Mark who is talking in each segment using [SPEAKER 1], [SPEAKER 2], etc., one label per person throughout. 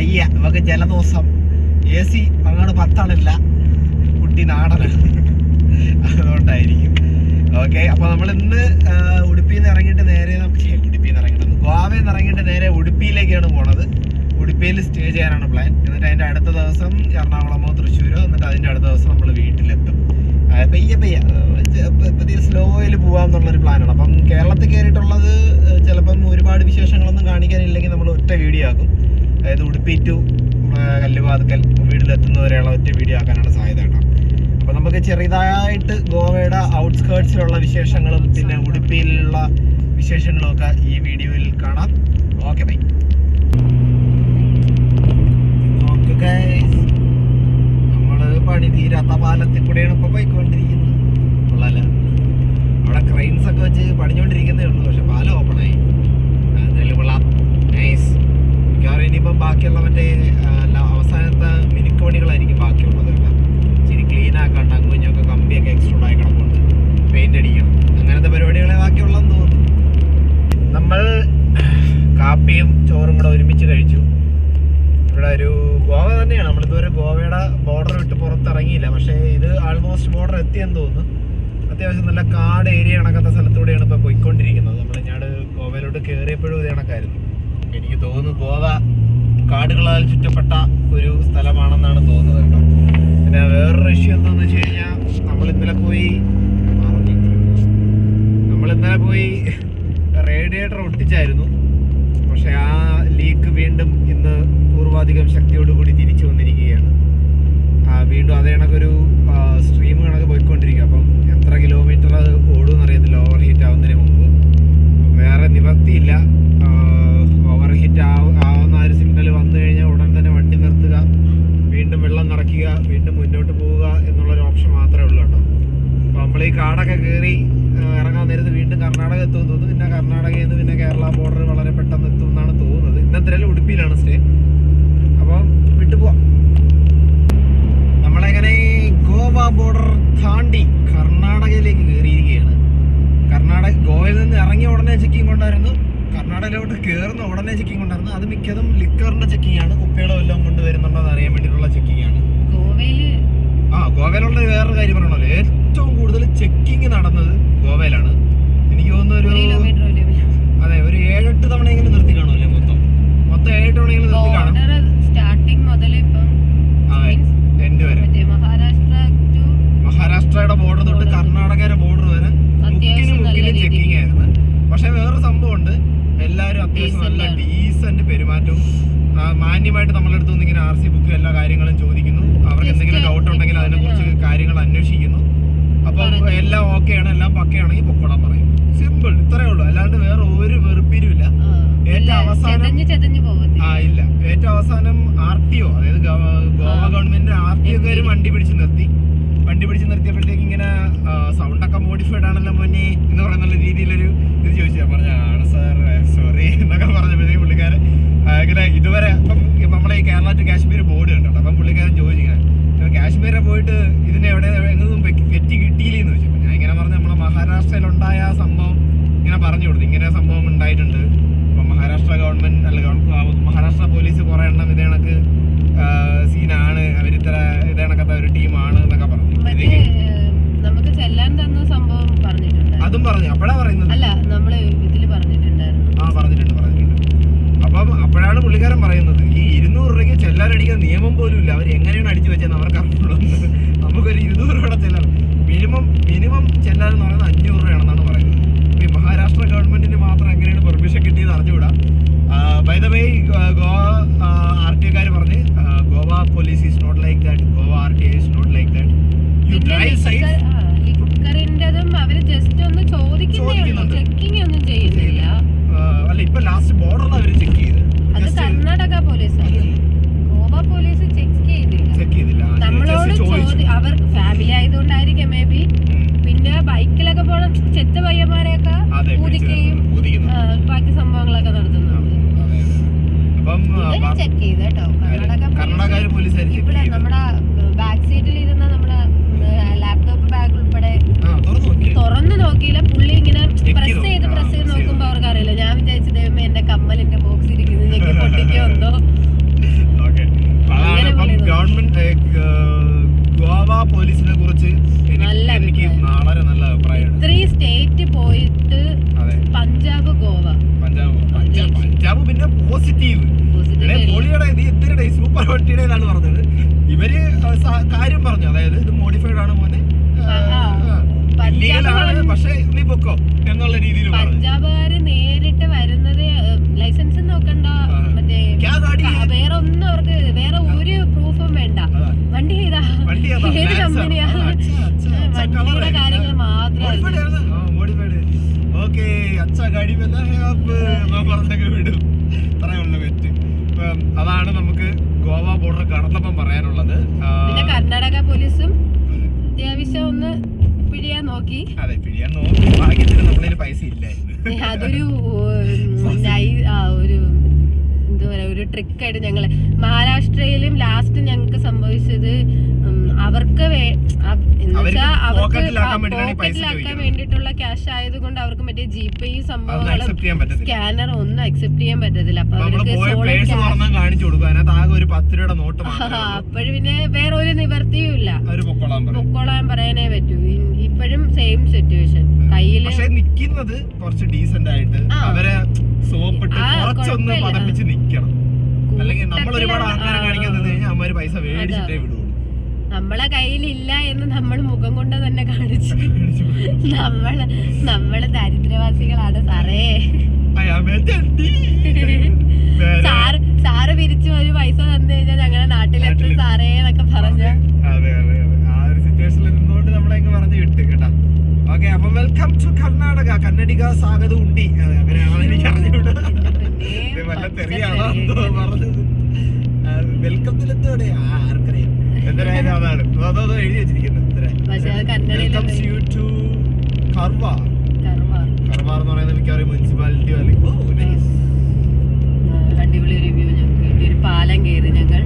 [SPEAKER 1] വയ്യ, നമുക്ക് ജലദോഷം. AC അങ്ങോട്ട് 10 കുട്ടി നാടനാണ്, അതുകൊണ്ടായിരിക്കും. ഓക്കെ, അപ്പോൾ നമ്മൾ ഇന്ന് ഉടുപ്പിയിൽ നിന്ന് ഇറങ്ങിയിട്ട് നേരെ ഗോവയിൽ നിന്ന് ഇറങ്ങിയിട്ട് നേരെ ഉടുപ്പിയിലേക്കാണ് പോണത്. ഉടുപ്പിയിൽ സ്റ്റേ ചെയ്യാനാണ് പ്ലാൻ. എന്നിട്ട് അതിൻ്റെ അടുത്ത ദിവസം എറണാകുളമോ തൃശ്ശൂരോ, എന്നിട്ട് അതിൻ്റെ അടുത്ത ദിവസം നമ്മൾ വീട്ടിലെത്തും. പതിയെ സ്ലോയിൽ പോകാമെന്നുള്ളൊരു പ്ലാനാണ്. അപ്പം കേരളത്തിൽ കയറിയിട്ടുള്ളത് ചിലപ്പം ഒരുപാട് വിശേഷങ്ങളൊന്നും കാണിക്കാനില്ലെങ്കിൽ നമ്മൾ ഒറ്റ വീഡിയോ ആക്കും. അതായത് ഉടുപ്പി ടു കല്ലുവാതുക്കൽ വീട്ടിലെത്തുന്നവരെയുള്ള ഒറ്റ വീഡിയോ ആക്കാനാണ് സാധ്യത കേട്ടോ. അപ്പോൾ നമുക്ക് ചെറുതായിട്ട് ഗോവയുടെ ഔട്ട്സ്കേർട്സിലുള്ള വിശേഷങ്ങളും പിന്നെ ഉടുപ്പിയിലുള്ള വിശേഷങ്ങളും ഒക്കെ ഈ വീഡിയോയിൽ കാണാം. Okay bye. നമ്മള് പണി തീരാത്ത പാലത്തിൽ കൂടെയാണ് ഇപ്പൊ പോയിക്കൊണ്ടിരിക്കുന്നത്. കൊള്ളാല, അവിടെ ക്രെയിൻസ് ഒക്കെ വെച്ച് പണിഞ്ഞോണ്ടിരിക്കുന്നേ ഉള്ളൂ. പക്ഷെ പാലം ഓപ്പണായി. എന്തായാലും കൊള്ളാം, നൈസ്. മിക്കവാറും ഇനിയിപ്പം ബാക്കിയുള്ള മറ്റേ അവസാനത്തെ മിനുക്ക് പണികളായിരിക്കും ബാക്കിയുള്ളത് കേട്ടോ. ഇച്ചിരി ക്ലീൻ ആക്കാണ്ട് അങ്ങുഞ്ഞൊക്കെ കമ്പിയൊക്കെ എക്സ്ട്രോഡ് ആയി കിടപ്പുണ്ട്, പെയിന്റ് അടിക്കണം, അങ്ങനത്തെ പരിപാടികളെ ബാക്കിയുള്ളതെന്ന് തോന്നുന്നു. നമ്മൾ കാപ്പിയും ചോറും കൂടെ ഒരുമിച്ച് കഴിച്ചു. ഇവിടെ ഒരു ഗോവ തന്നെയാണ്. നമ്മളിതുവരെ ഗോവയുടെ ബോർഡർ വിട്ട് പുറത്തിറങ്ങിയില്ല. പക്ഷേ ഇത് ആൾമോസ്റ്റ് ബോർഡർ എത്തിയെന്ന് തോന്നുന്നു. അത്യാവശ്യം നല്ല കാട് ഏരിയ കണക്കത്തെ സ്ഥലത്തൂടെയാണ് ഇപ്പോൾ പോയിക്കൊണ്ടിരിക്കുന്നത്. നമ്മളിങ്ങാട് ഗോവയിലോട്ട് കയറിയപ്പോഴും ഇത് കണക്കായിരുന്നു. എനിക്ക് തോന്നുന്നു ഗോവ കാടുകളാൽ ചുറ്റപ്പെട്ട ഒരു സ്ഥലമാണെന്നാണ് തോന്നുന്നത് കേട്ടോ. പിന്നെ വേറൊരു ഇഷ്യൂ എന്താണെന്ന് വെച്ച് കഴിഞ്ഞാൽ നമ്മൾ ഇന്നലെ പോയി റേഡിയേറ്റർ ഒട്ടിച്ചായിരുന്നു. പക്ഷെ ആ ലീക്ക് വീണ്ടും ഇന്ന് പൂർവാധികം ശക്തിയോടുകൂടി തിരിച്ചു വന്നിരിക്കുകയാണ്. വീണ്ടും അതേ കണക്കൊരു സ്ട്രീം കണക്ക് പോയിക്കൊണ്ടിരിക്കുക. അപ്പം എത്ര കിലോമീറ്റർ ഓടുമെന്ന് അറിയത്തില്ല ഓവർ ഹീറ്റ് ആവുന്നതിന് മുമ്പ്. വേറെ നിവർത്തിയില്ല. ഓവർ ഹീറ്റ് ആവുന്ന ഒരു സിഗ്നൽ വന്നു കഴിഞ്ഞാൽ ഉടൻ തന്നെ വണ്ടി നിർത്തുക, വീണ്ടും വെള്ളം നിറയ്ക്കുക, വീണ്ടും മുന്നോട്ട് പോവുക എന്നുള്ളൊരു ഓപ്ഷൻ മാത്രമേ ഉള്ളൂ കേട്ടോ. അപ്പോൾ നമ്മൾ ഈ കാടൊക്കെ കയറി ഇറങ്ങാൻ നേരത്ത് വീണ്ടും കർണാടക എത്തുമെന്ന് തോന്നുന്നു. പിന്നെ കർണാടകയിൽ നിന്ന് പിന്നെ കേരള ബോർഡർ വളരെ പെട്ടെന്ന് എത്തും എന്നാണ് തോന്നുന്നത്. ഇന്നെന്തായാലും ഉടുപ്പിയിലാണ് സ്റ്റേ. അപ്പം വിട്ടുപോവാം. നമ്മളെങ്ങനെ ഗോവ ബോർഡർ താണ്ടി കർണാടകയിലേക്ക് കയറിയിരിക്കുകയാണ്. ഗോവയിൽ നിന്ന് ഇറങ്ങിയ ഉടനെ ചെക്കിങ് കൊണ്ടായിരുന്നു, കർണാടകയിലോട്ട് കയറുന്ന ഉടനെ ചെക്കിങ് കൊണ്ടായിരുന്നു. അത് മിക്കതും ലിക്കറിന്റെ ചെക്കിംഗ് ആണ്. കുപ്പികളോ എല്ലാം കൊണ്ടുവരുന്നുണ്ടോ എന്ന് അറിയാൻ വേണ്ടിയിട്ടുള്ള ചെക്കിംഗ് ആണ്. ഗോവയിലുള്ള വേറൊരു കാര്യം പറയണല്ലോ, ഏറ്റവും കൂടുതൽ ചെക്കിങ് നടന്നത് ഗോവയിലാണ്. എനിക്ക് തോന്നുന്നു ഒരു 7-8 തവണയെങ്കിലും നിർത്തി കാണുമല്ലേ? മൊത്തം 7 തവണയെങ്കിലും നിർത്തി കാണും. മഹാരാഷ്ട്രയുടെ ബോർഡർ തൊട്ട് കർണാടകയുടെ ബോർഡർ വരെ മുക്കിന് ചെക്കിങ് ആയിരുന്നു. പക്ഷെ വേറൊരു സംഭവം ഉണ്ട്, എല്ലാവരും അത്യാവശ്യം നല്ല ഡീസന്റ് പെരുമാറ്റവും മാന്യമായിട്ട് നമ്മളെ അടുത്ത് നിന്ന് ഇങ്ങനെ RC ബുക്കും എല്ലാ കാര്യങ്ങളും ചോദിക്കുന്നു. അവർക്ക് എന്തെങ്കിലും ഡൗട്ട് ഉണ്ടെങ്കിൽ അതിനെ കുറിച്ച് കാര്യങ്ങൾ അന്വേഷിക്കുന്നു. അപ്പം എല്ലാം ഓക്കെയാണ്, എല്ലാം പക്കയാണെങ്കിൽ പൊക്കോടാൻ പറയും. സിമ്പിൾ, ഇത്രയേ ഉള്ളൂ. അല്ലാണ്ട് വേറെ ഒരു വെറുപ്പീരുമില്ല. ഏറ്റവും അവസാനം ഏറ്റവും അവസാനം RTO, അതായത് ഗോവ ഗവൺമെന്റ് RTOക്കാർ വണ്ടി പിടിച്ച് നിർത്തിയപ്പോഴത്തേക്ക് ഇങ്ങനെ സൗണ്ടൊക്കെ മോഡിഫൈഡ് ആണല്ലോ മോനെ എന്ന് പറയുന്ന രീതിയിലൊരു ഇത് ചോദിച്ചാൽ പറഞ്ഞാണ് സാർ സോറി എന്നൊക്കെ പറഞ്ഞപ്പോഴത്തേക്ക് പുള്ളിക്കാരൻ ഇങ്ങനെ ഇതുവരെ ഇപ്പം നമ്മളെ ഈ കേരള ടു കാശ്മീർ ബോർഡ് കണ്ടോ. അപ്പം പുള്ളിക്കാരൻ ചോദിച്ചിങ്ങനെ കാശ്മീരെ പോയിട്ട് ഇതിനെ എങ്ങനെയൊന്നും പെറ്റി കിട്ടിയില്ലെന്ന് ചോദിച്ചു. ഞാൻ ഇങ്ങനെ പറഞ്ഞ് നമ്മളെ മഹാരാഷ്ട്രയിലുണ്ടായ സംഭവം ഇങ്ങനെ പറഞ്ഞു കൊടുത്തു. ഇങ്ങനെ സംഭവം ഉണ്ടായിട്ടുണ്ട്. അപ്പം മഹാരാഷ്ട്ര ഗവൺമെന്റ് മഹാരാഷ്ട്ര പോലീസ് കുറേ എണ്ണം ഇതേ കണക്ക് സീനാണ്, അവരിത്ര ഇതേ കണക്കത്തെ ഒരു ടീമാണ് എന്നൊക്കെ പറഞ്ഞു.
[SPEAKER 2] നമുക്ക് ചെല്ലാൻ തന്ന സംഭവം പറഞ്ഞിട്ടുണ്ട്.
[SPEAKER 1] അതും പറഞ്ഞു. അപ്പോഴാ പറയുന്നത് പറഞ്ഞിട്ടുണ്ട്. അപ്പം അപ്പോഴാണ് പുള്ളിക്കാരൻ പറയുന്നത് ഈ 200 രൂപയ്ക്ക് ചെല്ലാനടിക്കാൻ നിയമം പോലും ഇല്ല. അവർ എങ്ങനെയാണ് അടിച്ചു വെച്ചതെന്ന് അവർക്ക് അറിഞ്ഞുള്ളത്. നമുക്കൊരു 200 രൂപയുടെ ചെല്ലാൻ മിനിമം ചെല്ലാനെന്ന് പറയുന്നത് 500 രൂപയാണെന്നാണ് പറയുന്നത്. ഈ മഹാരാഷ്ട്ര ഗവൺമെന്റിന് മാത്രം എങ്ങനെയാണ് പെർമിഷൻ കിട്ടിയത് അറിഞ്ഞുകൂടാ. ബൈ ദ വേ ഗോവ RTOക്കാർ പറഞ്ഞ് Goa police is not like that, Goa RTO is not like that. You drive safe. അല്ല, ഇപ്പൊ ലാസ്റ്റ് ബോർഡറിൽ അവർ ചെക്ക് ചെയ്ത്
[SPEAKER 2] Karnataka police, Goa police check ചെയ്തില്ല. നമ്മളോട് അവർ ഫാമിലി ആയതുകൊണ്ടായിരിക്കും മേ ബി. പിന്നെ ബൈക്കിലൊക്കെ പോണ ചെത്ത പയ്യന്മാരെയൊക്കെ ഊതിക്കുകയും ബാക്കി സംഭവങ്ങളൊക്കെ നടത്തുന്നുണ്ട്. ചെക്ക് ചെയ്ത് കേട്ടോ
[SPEAKER 1] കർണാടക പോലീസ്.
[SPEAKER 2] ഇവിടെ നമ്മുടെ ബാക്ക് സീറ്റിൽ ഇരുന്ന നമ്മുടെ ലാപ്ടോപ്പ് ബാഗ് ഉൾപ്പെടെ തുറന്നു നോക്കിയില്ല. പുള്ളി ഇങ്ങനെ പ്രസ് ചെയ്ത് നോക്കുമ്പോ അവർക്ക് അറിയില്ല. ഞാൻ വിചാരിച്ചു ദൈവമേ എന്റെ കമ്മലിന്റെ ബോക്സ് ഇരിക്കുന്നത് പൊട്ടിക്കോ എന്തോ.
[SPEAKER 1] ഗവൺമെന്റ് ഗോവ പോലീസിനെ കുറിച്ച് എനിക്ക് വളരെ നല്ല അഭിപ്രായമാണ്.
[SPEAKER 2] 3 സ്റ്റേറ്റ് പോയിട്ട് പഞ്ചാബ് ഗോവ
[SPEAKER 1] പഞ്ചാബ് പിന്നെ പോസിറ്റീവ് പൊളിയുടെ സൂപ്പർ വണ്ടിയുടെ എന്നാണ് പറഞ്ഞത്. ഇവര് കാര്യം പറഞ്ഞു, അതായത് ഇത് മോഡിഫൈഡ് ആണ് മോനെ, ലീഗലാണ്, പക്ഷെ നീ പൊക്കോ എന്നുള്ള രീതിയിൽ
[SPEAKER 2] പഞ്ചാബുകാര് നേരിട്ട് വരുന്നത് ലൈസൻസ് നോക്കണ്ട, മറ്റേ വേറെ ഒന്നും അവർക്ക് വേറെ ഒരു പ്രൂഫും വേണ്ട. വണ്ടി ഏതാ, ഏത് കമ്പനിയാ, വണ്ടിയുടെ കാര്യങ്ങൾ മാത്രം.
[SPEAKER 1] ഓക്കെ അച്ഛാ ഗാഡി പറഞ്ഞൊക്കെ വിടും, പറയാനുള്ള പറ്റ്. അതാണ് നമുക്ക് ഗോവ ബോർഡർ കടന്നപ്പം പറയാനുള്ളത്.
[SPEAKER 2] പിന്നെ കർണാടക പോലീസും അത്യാവശ്യം ഒന്ന് പിടിയാൻ നോക്കി.
[SPEAKER 1] അതെ, പിടിയാൻ നോക്കി. ഭാഗ്യത്തിന് നമ്മളതിന് പൈസ ഇല്ലായിരുന്നു.
[SPEAKER 2] അതൊരു ഒരു എന്താ പറയാ, ഒരു ട്രിക്കായിട്ട് ഞങ്ങള് മഹാരാഷ്ട്രയിലും ലാസ്റ്റ് ഞങ്ങൾക്ക് സംഭവിച്ചത് അവർക്ക് പോക്കറ്റിലാക്കാൻ വേണ്ടിയിട്ടുള്ള ക്യാഷ് ആയതുകൊണ്ട് അവർക്ക് മറ്റേ ജിപേ സംഭവങ്ങളും സ്കാനർ ഒന്നും അക്സെപ്റ്റ് ചെയ്യാൻ പറ്റത്തില്ല. അപ്പൊ അവർക്ക് അപ്പോഴും പിന്നെ വേറെ ഒരു നിവർത്തിയും ഇല്ല, പൊക്കോളാൻ പറയാനേ പറ്റൂ. ഇപ്പോഴും സെയിം സിറ്റുവേഷൻ കയ്യില്
[SPEAKER 1] നിക്കുന്നത് കുറച്ച് ഡീസന്റ് ആയിട്ട് അവരെ സോപ്പിട്ട് കുറച്ചൊന്ന് പതപ്പിച്ച് നിക്കണം. അല്ലെങ്കിൽ നമ്മൾ ഒരുപാട് ആൾക്കാരെ കാണിക്കാൻ നിന്ന് കഴിഞ്ഞാൽ അമ്മര് പൈസ മേടിച്ചിട്ടേ വിടുള്ളൂ.
[SPEAKER 2] നമ്മളെ കയ്യിലില്ല എന്ന് നമ്മൾ മുഖം കൊണ്ട് തന്നെ കാണിച്ചു. നമ്മള് ദരിദ്രവാസികളാണ് സാറേ. സാറ് പിരിച്ചു ഒരു പൈസ തന്നു കഴിഞ്ഞാൽ ഞങ്ങളുടെ നാട്ടിലെത്തും സാറേ എന്നൊക്കെ പറഞ്ഞ
[SPEAKER 1] ആ ഒരു സിറ്റുവേഷനിൽ നിന്നുകൊണ്ട് നമ്മളെങ്ങ് പറഞ്ഞു വിട്ട് കേട്ടാ. ഓക്കെ, അപ്പൊ വെൽക്കം ടു കർണാടക. കന്നഡിക സ്വാഗതം ഉണ്ടി, അങ്ങനെയാണ് എനിക്ക് അറിഞ്ഞൂടാ. വല്ല തെറിയാണോ പറഞ്ഞത്. വെൽക്കത്തിലെത്തോടെ ആർക്കറിയാം. എന്തായാലും അതാണ് അതോ എഴുതി വെച്ചിരിക്കുന്നത്. കർവാർ എന്ന് പറയുന്നത് മിക്കവാറും മുനിസിപ്പാലിറ്റിയോ അല്ലെങ്കിൽ
[SPEAKER 2] അടിപൊളി റിവ്യൂ. ഞങ്ങൾക്ക് ഒരു പാലം കയറി ഞങ്ങൾ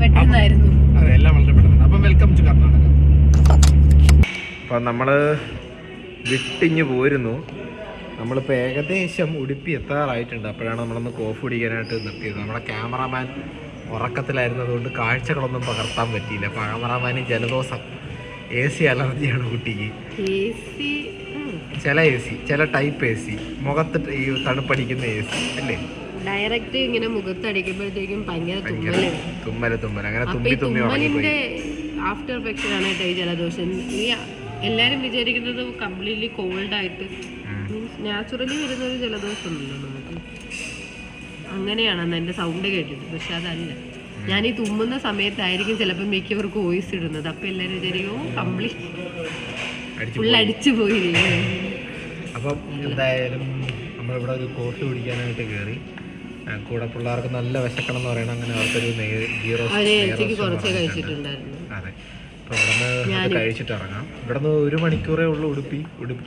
[SPEAKER 2] പെട്ടെന്നായിരുന്നു.
[SPEAKER 1] അതെ, എല്ലാം വളരെ പെട്ടെന്ന്. അപ്പം വെൽക്കം ടു കർണാടക. അപ്പം നമ്മള് വിട്ടിഞ്ഞ് പോരുന്നു. നമ്മളിപ്പോൾ ഏകദേശം ഉടുപ്പി എത്താറായിട്ടുണ്ട്. അപ്പോഴാണ് നമ്മളൊന്ന് കോഫി കുടിക്കാനായിട്ട് നിർത്തിയത്. നമ്മുടെ ക്യാമറാമാൻ ഉറക്കത്തിലായിരുന്നതുകൊണ്ട് കാഴ്ചകളൊന്നും പകർത്താൻ പറ്റിയില്ല. ക്യാമറാമാന് ജലദോഷം, AC അലർജിയാണ് കുട്ടിക്ക്. ചില AC, ചില ടൈപ്പ് AC, മുഖത്ത് ഈ തണുപ്പടിക്കുന്ന AC അല്ലേ,
[SPEAKER 2] ഡയറക്റ്റ് ഇങ്ങനെ മുഖത്തടിക്കുമ്പോഴത്തേക്കും ഭയങ്കര
[SPEAKER 1] തുമ്മല് അങ്ങനെ തുമ്മലിന്റെ
[SPEAKER 2] ആഫ്റ്റർ എഫക്ഷൻ ആണ് കേട്ടോ ഈ ജലദോഷം. ഈ എല്ലാരും വിചാരിക്കുന്നത് കംപ്ലീറ്റ്ലി കോൾഡ് ആയിട്ട് മീൻസ് നാച്ചുറലി വരുന്ന ഒരു ജലദോഷം ഒന്നുമില്ല നമുക്ക്. അങ്ങനെയാണെന്ന് എൻ്റെ സൗണ്ട് കേട്ടിട്ട്, പക്ഷെ അതല്ല. ഞാൻ ഈ തുമ്മുന്ന സമയത്തായിരിക്കും ചിലപ്പോൾ മിക്കവർക്ക് വോയിസ് ഇടുന്നത്. അപ്പം എല്ലാവരും വിചാരിക്കും കംപ്ലീറ്റ് ഫുൾ അടിച്ചു പോയില്ലേ.
[SPEAKER 1] അപ്പം എന്തായാലും നമ്മളിവിടെ ഒരു കോഫി കുടിക്കാനായിട്ട് കയറി. കൂടെ പിള്ളേർക്ക് നല്ല വിശക്കണം എന്ന് പറയണം. അങ്ങനെ അവർക്കൊരു
[SPEAKER 2] കുറച്ച് കഴിച്ചിട്ടുണ്ടായിരുന്നു.
[SPEAKER 1] അതെ, അപ്പോൾ ഇവിടുന്ന് കഴിച്ചിട്ട് ഇറങ്ങാം. ഇവിടുന്ന് 1 മണിക്കൂറേ ഉള്ളൂ ഉടുപ്പി.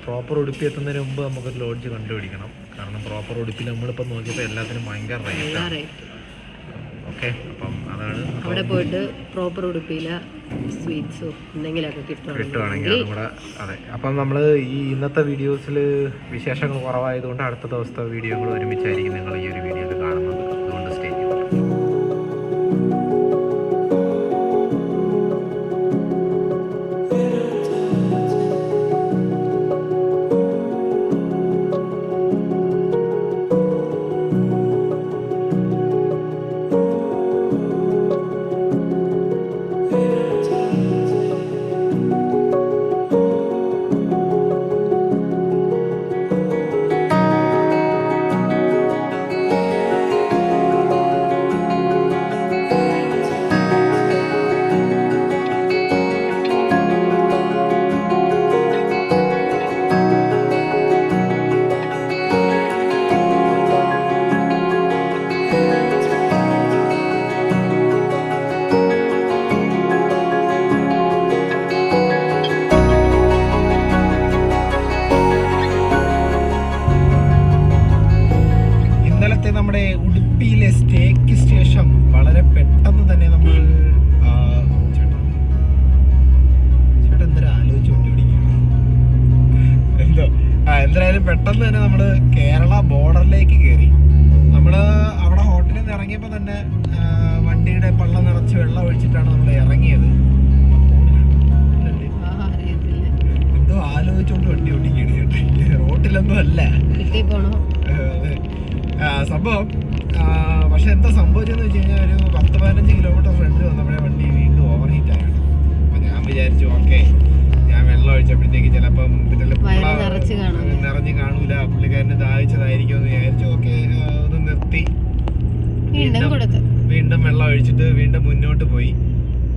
[SPEAKER 1] പ്രോപ്പർ ഉടുപ്പി എത്തുന്നതിന് മുമ്പ് നമുക്കൊരു ലോഡ്ജ് കണ്ടുപിടിക്കണം. കാരണം പ്രോപ്പർ ഉടുപ്പിൽ നമ്മളിപ്പോൾ നോക്കിയപ്പോൾ എല്ലാത്തിനും ഭയങ്കര റേറ്റ്. ഓക്കെ, അപ്പം അതാണ്.
[SPEAKER 2] അവിടെ പോയിട്ട് പ്രോപ്പർ ഉടുപ്പിയില സ്വീറ്റ്സോ എന്തെങ്കിലുമൊക്കെ
[SPEAKER 1] കിട്ടുവാണെങ്കിൽ അതും കൂടെ. അതെ, അപ്പം നമ്മൾ ഈ ഇന്നത്തെ വീഡിയോസിൽ വിശേഷങ്ങൾ കുറവായതുകൊണ്ട് അടുത്ത ദിവസത്തെ വീഡിയോകൾ ഒരുമിച്ചായിരിക്കും നിങ്ങൾ ഈ ഒരു വീഡിയോയിൽ കാണുന്നത്. അതുകൊണ്ട് സ്റ്റേ ചെയ്യും. നമ്മുടെ ഉടുപ്പിയിലെ സ്റ്റേക്ക് ശേഷം വളരെ പെട്ടെന്ന് തന്നെ നമ്മൾ ചേട്ടാ എന്തൊരു ആലോചിച്ചുകൊണ്ടിരിക്കുകയാണ് എന്തോ എന്തായാലും പെട്ടെന്ന് തന്നെ നമ്മൾ കേരള ബോർഡറിലേക്ക് കയറി. നമ്മൾ അവിടെ ഹോട്ടലിൽ നിന്ന് ഇറങ്ങിയപ്പോൾ തന്നെ വണ്ടി വണ്ടിയുടെ പള്ള നിറച്ച് വെള്ളം ഒഴിച്ചിട്ടാണ് നമ്മൾ ഇറങ്ങിയത്. എന്തോ ആലോചിച്ചോണ്ട് വണ്ടി ഓടിക്കണേ, റോട്ടിലൊന്നും അല്ല സംഭവം. പക്ഷെ എന്താ സംഭവിച്ചെന്ന് വെച്ച് കഴിഞ്ഞാൽ ഒരു 10-15 കിലോമീറ്റർ ഫ്രണ്ടിൽ വന്നപ്പോഴേ വണ്ടി വീണ്ടും ഓവർ ഹീറ്റ് ആയിരുന്നു. അപ്പൊ ഞാൻ വിചാരിച്ചു ഓക്കെ, ഞാൻ വെള്ളം ഒഴിച്ചപ്പോഴത്തേക്ക് ചിലപ്പം നിറഞ്ഞ് കാണൂല, പുള്ളിക്കാരന് ദാഹിച്ചതായിരിക്കും എന്ന് വിചാരിച്ചു. ഓക്കെ, ഒന്ന് നിർത്തി വീണ്ടും വെള്ളം ഒഴിച്ചിട്ട് വീണ്ടും മുന്നോട്ട് പോയി.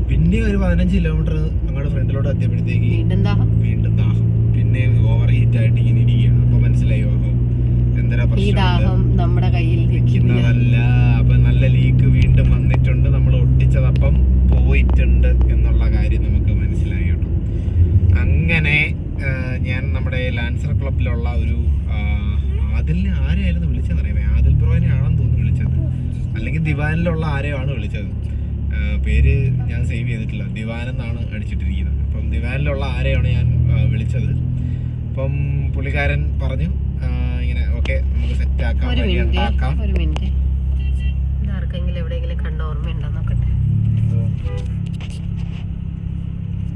[SPEAKER 1] പിന്നെ ഒരു 15 കിലോമീറ്റർ അങ്ങോട്ട് ഫ്രണ്ടിലോട്ട് എത്തിയപ്പോഴത്തേക്ക് വീണ്ടും ദാഹം, പിന്നെ ഓവർ ഹീറ്റ് ആയിട്ട് ഇങ്ങനെ ഇരിക്കുകയാണ്. അപ്പൊ മനസ്സിലായി എന്തൊരു പ്രശ്നം നമ്മുടെ കയ്യിൽ നിൽക്കുന്നതല്ല. അപ്പൊ നല്ല ലീക്ക് വീണ്ടും വന്നിട്ടുണ്ട്, നമ്മൾ ഒട്ടിച്ചതപ്പം പോയിട്ടുണ്ട് എന്നുള്ള കാര്യം നമുക്ക് മനസ്സിലായി കേട്ടോ. അങ്ങനെ ഞാൻ നമ്മുടെ ലാൻസർ ക്ലബിലുള്ള ഒരു ആദിലിനെ ആരെയായിരുന്നു വിളിച്ചതെന്നറിയാമേ, ആദിൽ ബ്രോനെ ആണെന്ന് തോന്നുന്നു വിളിച്ചത്, അല്ലെങ്കിൽ ദിവാനിലുള്ള ആരെയോ ആണ് വിളിച്ചത്. പേര് ഞാൻ സേവ് ചെയ്തിട്ടില്ല, ദിവാൻ എന്നാണ് അടിച്ചിട്ടിരിക്കുന്നത്. അപ്പം ദിവാനിലുള്ള ആരെയാണ് ഞാൻ വിളിച്ചത്. അപ്പം പുള്ളിക്കാരൻ പറഞ്ഞു ഇങ്ങനെ ഓക്കെ നമുക്ക് സെറ്റ് ആക്കാം, ഉണ്ടാക്കാം. എവിടെയെങ്കിലും കണ്ട ഓർമ്മയുണ്ടോ നോക്കട്ടെ.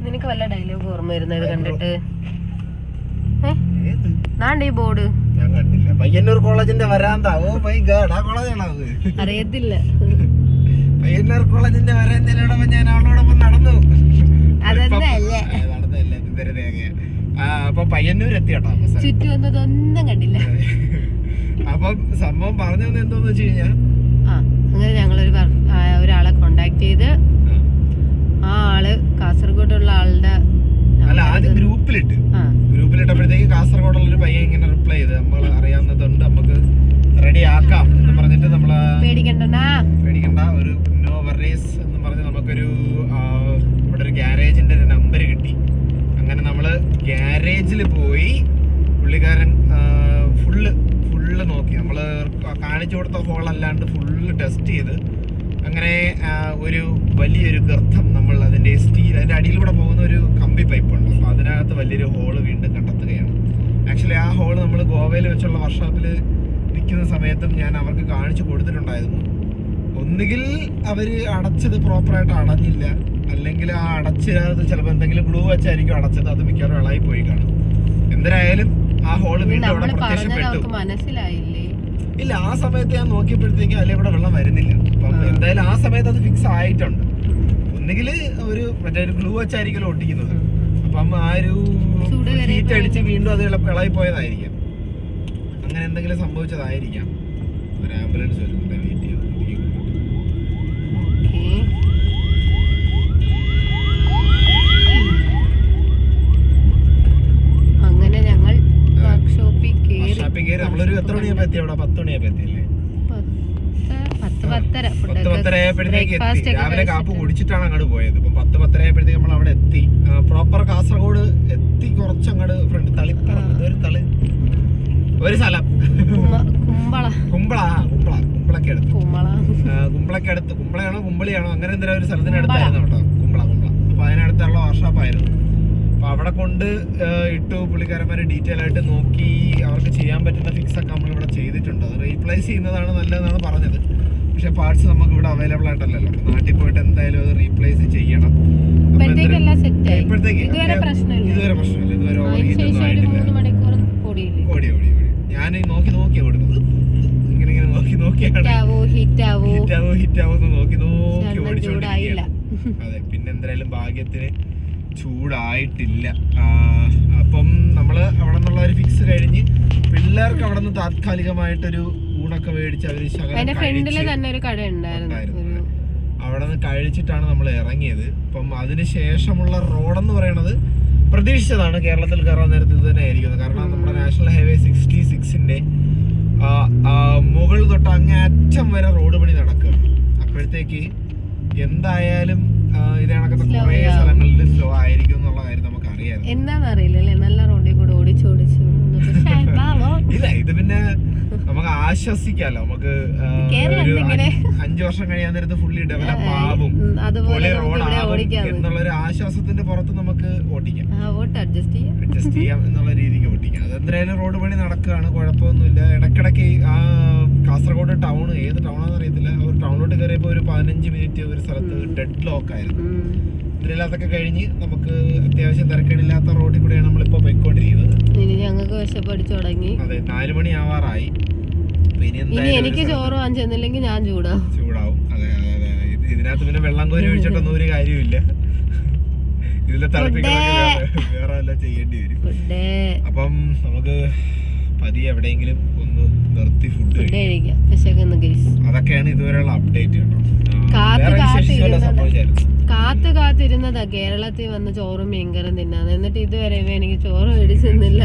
[SPEAKER 1] നിനക്ക് വല്ല ഡയലോഗ് ഓർമ്മ വരുന്നത് കണ്ടിട്ട്? ഈ ബോർഡ് ഞാൻ കണ്ടില്ല. പയ്യന്നൂർ കോളേജിന്റെ വരാന്ത. ഓ മൈ ഗോഡ്, ആ കോളേജാണോ അത്? അറിയത്തില്ല. പയ്യന്നൂർ കോളേജിന്റെ വരാന്തയിലൂടെ ഞാൻ അവളോടൊപ്പം നടന്നു. നടന്നല്ലേ എന്തൊരു രേഖയാ. അപ്പൊ പയ്യന്നൂർ എത്തി കേട്ടോ. ചുറ്റും ഒന്നും കണ്ടില്ല. അപ്പം സംഭവം പറഞ്ഞു തന്നെ എന്തോന്ന് വെച്ച് കഴിഞ്ഞാ, അങ്ങനെ ഞങ്ങളൊരു ഒരാളെ കോണ്ടാക്ട് ചെയ്ത് ആ ആള് കാസർഗോഡുള്ള ആളുടെ അല്ല ആദ്യം ഗ്രൂപ്പിലിട്ടപ്പോഴത്തേക്ക് കാസർഗോഡുള്ള ഒരു പയ്യൻ ഇങ്ങനെ റിപ്ലൈ ചെയ്ത് നമ്മൾ അറിയാവുന്നതുണ്ട്, നമുക്ക് റെഡി ആക്കാം എന്ന് പറഞ്ഞിട്ട് നമ്മള് പേടിക്കണ്ട, ഒരു നോ വറീസ് എന്ന് പറഞ്ഞ് നമുക്കൊരു ഇവിടെ ഒരു ഗ്യാരേജിന്റെ ഒരു നമ്പർ കിട്ടി. അങ്ങനെ നമ്മള് ഗ്യാരേജിൽ പോയി പുള്ളിക്കാരൻ ഫുള്ള് നോക്കി, നമ്മള് കാണിച്ചു കൊടുത്ത ഹോൾ അല്ലാണ്ട് ഫുള്ള് ടെസ്റ്റ് ചെയ്ത് അങ്ങനെ ഒരു വലിയൊരു ഗർത്തം നമ്മൾ അതിന്റെ അതിന്റെ അടിയിലൂടെ പോകുന്ന ഒരു കമ്പി പൈപ്പ് ഉണ്ട്. അപ്പൊ അതിനകത്ത് വലിയൊരു ഹോള് വീണ്ടും കണ്ടെത്തുകയാണ്. ആക്ച്വലി ആ ഹോള് നമ്മൾ ഗോവയിൽ വെച്ചുള്ള വർക്ക്ഷോപ്പിൽ നിൽക്കുന്ന സമയത്തും ഞാൻ അവർക്ക് കാണിച്ചു കൊടുത്തിട്ടുണ്ടായിരുന്നു. ഒന്നുകിൽ അവര് അടച്ചത് പ്രോപ്പറായിട്ട് അടഞ്ഞില്ല, അല്ലെങ്കിൽ ആ അടച്ചത് ചിലപ്പോൾ എന്തെങ്കിലും ഗ്ലൂ വെച്ചായിരിക്കും അടച്ചത്, അത് മിക്കവാറും ഇളകി പോയി കാണും. എന്തായാലും ആ ഹോള് വീണ്ടും അവിടെ പ്രത്യക്ഷപ്പെട്ടു. മനസ്സിലായില്ലേ? ഇല്ല, ആ സമയത്ത് ഞാൻ നോക്കിയപ്പോഴത്തേക്ക് അതിലെ കൂടെ വെള്ളം വരുന്നില്ല. അപ്പം എന്തായാലും ആ സമയത്ത് അത് ഫിക്സ് ആയിട്ടുണ്ട്. ഒന്നുകിൽ ഒരു മറ്റേ ഒരു ഗ്ലൂ വെച്ചായിരിക്കും ഒട്ടിക്കുന്നത്. അപ്പം ആ ഒരു ഹീറ്റ് അടിച്ച് വീണ്ടും അത് ഇളകി പോയതായിരിക്കാം, അങ്ങനെ എന്തെങ്കിലും സംഭവിച്ചതായിരിക്കാം. ഒരു ആംബുലൻസ് വരുന്നുണ്ട്, വെയിറ്റ് ചെയ്തു. അങ്ങനെ ഞങ്ങൾ വർക്ക്ഷോപ്പിൽ കയറി. നമ്മളൊരു എത്ര മണിയാകുമ്പോ എത്തി അവിടെ? 10 മണിയാകുമ്പോ എത്തിയല്ലേ? 10-10:30 ആയപ്പോഴത്തേക്ക് എത്തി. രാവിലെ കാപ്പ് കുടിച്ചിട്ടാണ് അങ്ങോട്ട് പോയത്. ഇപ്പം 10-10:30 ആയപ്പോഴത്തേക്ക് നമ്മൾ അവിടെ എത്തി. പ്രോപ്പർ കാസർഗോഡ് എത്തി. കുറച്ചങ്ങോട്ട് ഫ്രണ്ട് ഒരു സ്ഥലം കുമ്പളക്കടുത്ത് കുമ്പളയാണോ കുമ്പളിയാണോ അങ്ങനെ എന്തെങ്കിലും ഒരു സ്ഥലത്തിനടുത്തായിരുന്നു കേട്ടോ. കുമ്പള. അപ്പൊ അതിനടുത്തുള്ള വർക്ക്ഷോപ്പായിരുന്നു. അപ്പൊ അവിടെ കൊണ്ട് ഇട്ടു. പുള്ളിക്കാരന്മാരെ ഡീറ്റെയിൽ ആയിട്ട് നോക്കി അവർക്ക് ചെയ്യാൻ പറ്റുന്ന ഫിക്സ് ഒക്കെ നമ്മളിവിടെ ചെയ്തിട്ടുണ്ട്. അത് റീപ്ലേസ് ചെയ്യുന്നതാണ് നല്ലതെന്നാണ് പറഞ്ഞത്. പക്ഷെ പാർട്സ് നമുക്ക് ഇവിടെ അവൈലബിൾ ആയിട്ടല്ലല്ലോ. നാട്ടിൽ പോയിട്ട് എന്തായാലും അത് റീപ്ലേസ് ചെയ്യണം. ഇപ്പോഴത്തേക്ക് ഇതുവരെ പ്രശ്നമില്ല. ഇതുവരെ ഓവർ ഹീറ്റ് ഒന്നും ആയിട്ടില്ല. ഓടി ഞാൻ നോക്കിയാ കൊടുക്കുന്നത്. ഇങ്ങനെ നോക്കിയാണ് ഹിറ്റാവോ നോക്കി ഓടിച്ചോണ്ടിരിക്കുകയാണ്. അതെ, പിന്നെ എന്തായാലും ഭാഗ്യത്തിന് ചൂടായിട്ടില്ല. അപ്പം നമ്മള് അവിടെ നിന്നുള്ള ഒരു ഫിക്സ് കഴിഞ്ഞ് പിള്ളേർക്ക് അവിടെ നിന്ന് താത്കാലികമായിട്ടൊരു ഊണൊക്കെ മേടിച്ച് അവര് അവിടെ നിന്ന് കഴിച്ചിട്ടാണ് നമ്മൾ ഇറങ്ങിയത്. അപ്പം അതിനുശേഷമുള്ള റോഡെന്ന് പറയണത് പ്രതീക്ഷിച്ചതാണ്. കേരളത്തിൽ കയറാൻ നേരത്തെ ഇത് തന്നെ ആയിരിക്കുന്നത്. കാരണം നമ്മുടെ നാഷണൽ ഹൈവേ 66ന്റെ മുകൾ തൊട്ട് അങ്ങേറ്റം വരെ റോഡ് പണി നടക്കുക. അപ്പോഴത്തേക്ക് എന്തായാലും ഇത് കണക്കത്തെ കുറേ സ്ഥലങ്ങളിൽ സ്ലോ ആയിരിക്കും എന്നുള്ള കാര്യം നമുക്ക് അറിയാം. എന്താണെന്നറിയില്ലല്ലേ, നല്ല റോഡിൽ കൂടെ ഓടിച്ചോടിച്ചു. ഇല്ല, ഇത് പിന്നെ നമുക്ക് ആശ്വസിക്കാലോ. നമുക്ക് 5 വർഷം കഴിയാൻ നേരത്ത് ഫുള്ളി ഡെവലപ്പ് ആവും, പൊളി റോഡാവും എന്നുള്ളൊരു ആശ്വാസത്തിന്റെ പുറത്ത് നമുക്ക് ഓട്ടിക്കാം, അഡ്ജസ്റ്റ് ചെയ്യാം എന്നുള്ള രീതിക്ക് ഓട്ടിക്കാം. അതെന്തായാലും റോഡ് പണി നടക്കുകയാണ്, കുഴപ്പമൊന്നുമില്ല. ഇടയ്ക്കിടയ്ക്ക് ആ കാസർഗോഡ് ടൗൺ, ഏത് ടൗണാന്ന് അറിയത്തില്ല, ഒരു ടൗണിലോട്ട് കയറിയപ്പോൾ ഒരു 15 മിനിറ്റ് ഒരു സ്ഥലത്ത് ഡെഡ് ലോക്ക് ആയിരുന്നു. ഇതിനകത്തൊക്കെ കഴിഞ്ഞ് നമുക്ക് അത്യാവശ്യം തിരക്കേടില്ലാത്ത റോഡിൽ കൂടെയാണ് നമ്മളിപ്പോൾ പോയിക്കൊണ്ടിരിക്കുന്നത്.
[SPEAKER 2] ഞങ്ങൾക്ക് വിശപ്പടിച്ചു തുടങ്ങി.
[SPEAKER 1] അതെ, 4 മണി ആവാറായി.
[SPEAKER 2] ഇനി എനിക്ക് ചോറ് വാങ്ങിച്ചെന്നില്ലെങ്കിൽ ഞാൻ ചൂടാവും.
[SPEAKER 1] അതെ അതെ അതെ. ഇതിനകത്ത് പിന്നെ വെള്ളം കോരി ഒഴിച്ചിട്ടൊന്നും ഒരു കാര്യമില്ല. ഇതിലെ തിളപ്പിക്കണമെങ്കിൽ വേറെ വല്ല ചെയ്യേണ്ടി വരും. അപ്പം നമുക്ക് പതിയെ എവിടെയെങ്കിലും ഒന്ന് നിർത്തി ഫുഡ് കഴിക്കാം. അതൊക്കെയാണ് ഇതുവരെയുള്ള അപ്ഡേറ്റ് കേട്ടോ.
[SPEAKER 2] കാത്തിരുന്നതാ കേരളത്തിൽ വന്ന് ചോറും മീൻകറും തിന്നാന്ന്. എന്നിട്ട് ഇതുവരെ എനിക്ക് ചോറ് മേടിച്ചെന്നില്ല.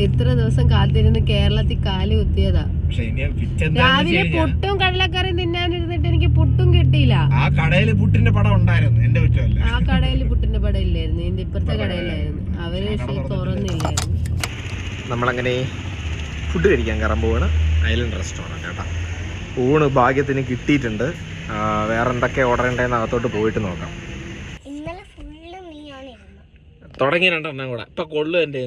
[SPEAKER 2] ഇത്ര ദിവസം കാത്തിരുന്ന് കേരളത്തിൽ കാല് കുത്തിയതാ. രാവിലെ പുട്ടും കടലക്കറിയും തിന്നാനിരുന്നിട്ട് എനിക്ക് പുട്ടും കിട്ടിയില്ല.
[SPEAKER 1] ആ കടയില് പുട്ടിന്റെ പടം ഉണ്ടായിരുന്നു, എന്റെ കുറ്റമല്ല.
[SPEAKER 2] ആ കടയില് പുട്ടിന്റെ പടം ഇല്ലായിരുന്നു, എന്റെ ഇപ്പുറത്തെ കടയിലായിരുന്നു. അവര് തുറന്നില്ലായിരുന്നു.
[SPEAKER 1] നമ്മളങ്ങനെ ഫുഡ് കഴിക്കാൻ കയറാൻ പോവാണ്. ഐലൻഡ് റെസ്റ്റോറൻറ്റ് കേട്ടോ. ഊണ് ഭാഗ്യത്തിന് കിട്ടിയിട്ടുണ്ട്. വേറെ എന്തൊക്കെ ഓർഡർ ചെയ്യേണ്ടതെന്ന് അകത്തോട്ട് പോയിട്ട് നോക്കാം. തുടങ്ങി 2 എണ്ണം കൂടെ ഇപ്പൊ കൊള്ളു എൻ്റെ